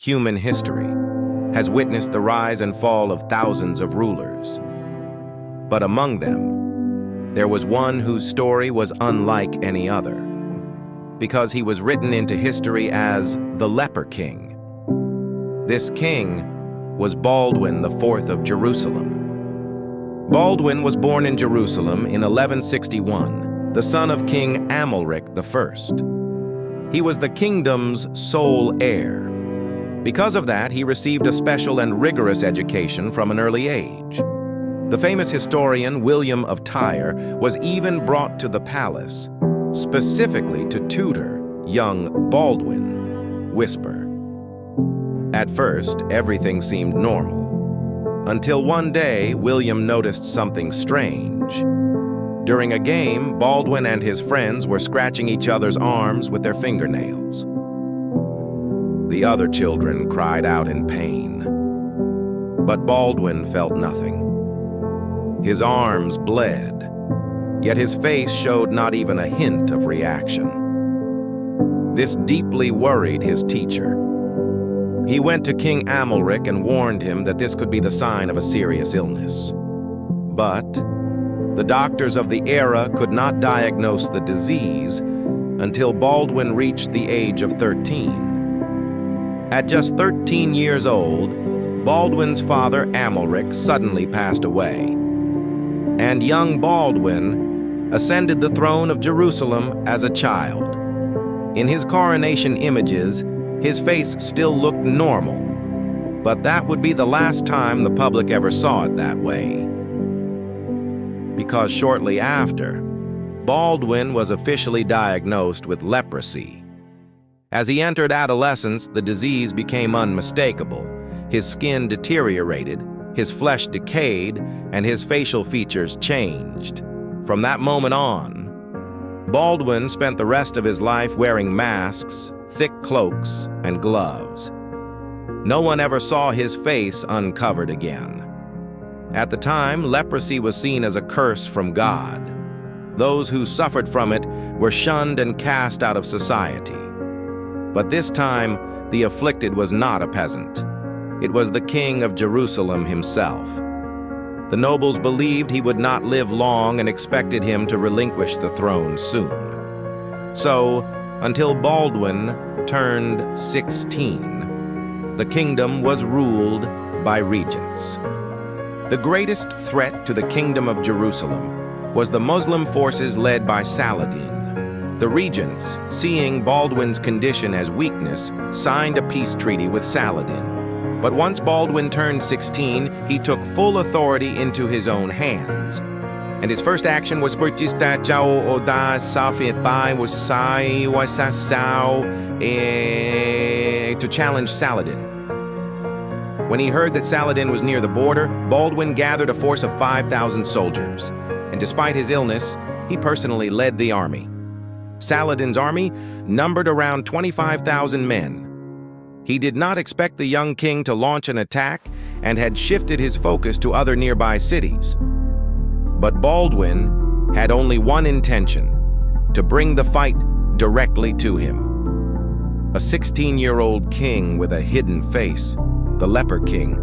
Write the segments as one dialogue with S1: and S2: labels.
S1: human history has witnessed the rise and fall of thousands of rulers. But among them, there was one whose story was unlike any other, because he was written into history as the Leper King. This king was Baldwin IV of Jerusalem. Baldwin was born in Jerusalem in 1161, the son of King Amalric I. He was the kingdom's sole heir. Because of that, he received a special and rigorous education from an early age. The famous historian William of Tyre was even brought to the palace, specifically to tutor young Baldwin, Whisper. At first, everything seemed normal, until one day William noticed something strange. During a game, Baldwin and his friends were scratching each other's arms with their fingernails. The other children cried out in pain, but Baldwin felt nothing. His arms bled, yet his face showed not even a hint of reaction. This deeply worried his teacher. He went to King Amalric and warned him that this could be the sign of a serious illness. But the doctors of the era could not diagnose the disease until Baldwin reached the age of 13. At just 13 years old, Baldwin's father, Amalric, suddenly passed away, and young Baldwin ascended the throne of Jerusalem as a child. In his coronation images, his face still looked normal, but that would be the last time the public ever saw it that way. Because shortly after, Baldwin was officially diagnosed with leprosy. As he entered adolescence, the disease became unmistakable. His skin deteriorated, his flesh decayed, and his facial features changed. From that moment on, Baldwin spent the rest of his life wearing masks, thick cloaks, and gloves. No one ever saw his face uncovered again. At the time, leprosy was seen as a curse from God. Those who suffered from it were shunned and cast out of society. But this time, the afflicted was not a peasant. It was the King of Jerusalem himself. The nobles believed he would not live long and expected him to relinquish the throne soon. So, until Baldwin turned 16, the kingdom was ruled by regents. The greatest threat to the kingdom of Jerusalem was the Muslim forces led by Saladin. The regents, seeing Baldwin's condition as weakness, signed a peace treaty with Saladin. But once Baldwin turned 16, he took full authority into his own hands. And his first action was to challenge Saladin. When he heard that Saladin was near the border, Baldwin gathered a force of 5,000 soldiers. And despite his illness, he personally led the army. Saladin's army numbered around 25,000 men. He did not expect the young king to launch an attack and had shifted his focus to other nearby cities. But Baldwin had only one intention: to bring the fight directly to him. A 16-year-old king with a hidden face, the Leper King,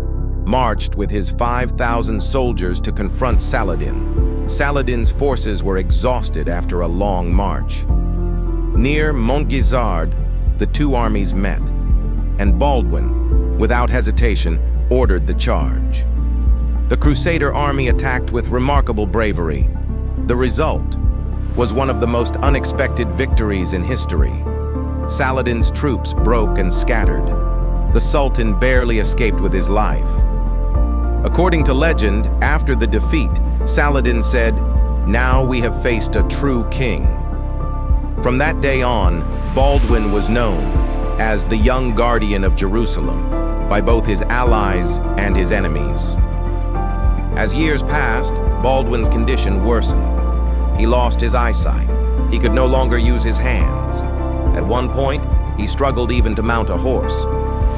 S1: marched with his 5,000 soldiers to confront Saladin. Saladin's forces were exhausted after a long march. Near Montgizard, the two armies met, and Baldwin, without hesitation, ordered the charge. The Crusader army attacked with remarkable bravery. The result was one of the most unexpected victories in history. Saladin's troops broke and scattered. The Sultan barely escaped with his life. According to legend, after the defeat, Saladin said, "Now we have faced a true king." From that day on, Baldwin was known as the young guardian of Jerusalem by both his allies and his enemies. As years passed, Baldwin's condition worsened. He lost his eyesight. He could no longer use his hands. At one point, he struggled even to mount a horse.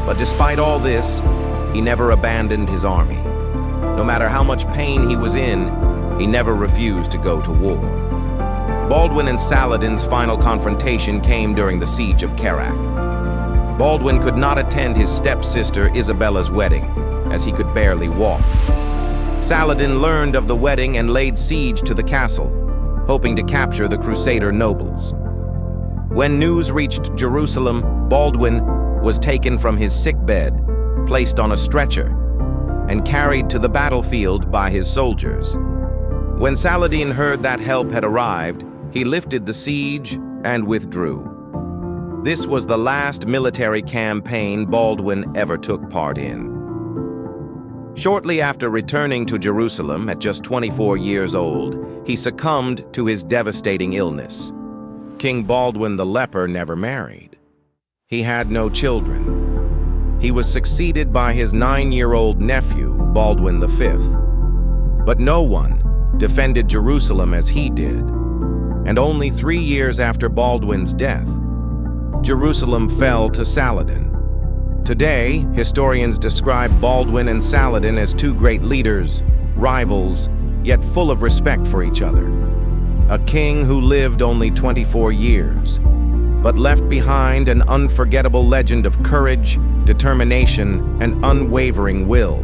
S1: But despite all this, he never abandoned his army. No matter how much pain he was in, he never refused to go to war. Baldwin and Saladin's final confrontation came during the siege of Kerak. Baldwin could not attend his stepsister Isabella's wedding, as he could barely walk. Saladin learned of the wedding and laid siege to the castle, hoping to capture the Crusader nobles. When news reached Jerusalem, Baldwin was taken from his sickbed, placed on a stretcher, and carried to the battlefield by his soldiers. When Saladin heard that help had arrived, he lifted the siege and withdrew. This was the last military campaign Baldwin ever took part in. Shortly after returning to Jerusalem at just 24 years old, he succumbed to his devastating illness. King Baldwin the Leper never married. He had no children. He was succeeded by his 9-year-old nephew, Baldwin V. But no one defended Jerusalem as he did. And only 3 years after Baldwin's death, Jerusalem fell to Saladin. Today, historians describe Baldwin and Saladin as two great leaders, rivals, yet full of respect for each other. A king who lived only 24 years, but left behind an unforgettable legend of courage, determination, and unwavering will.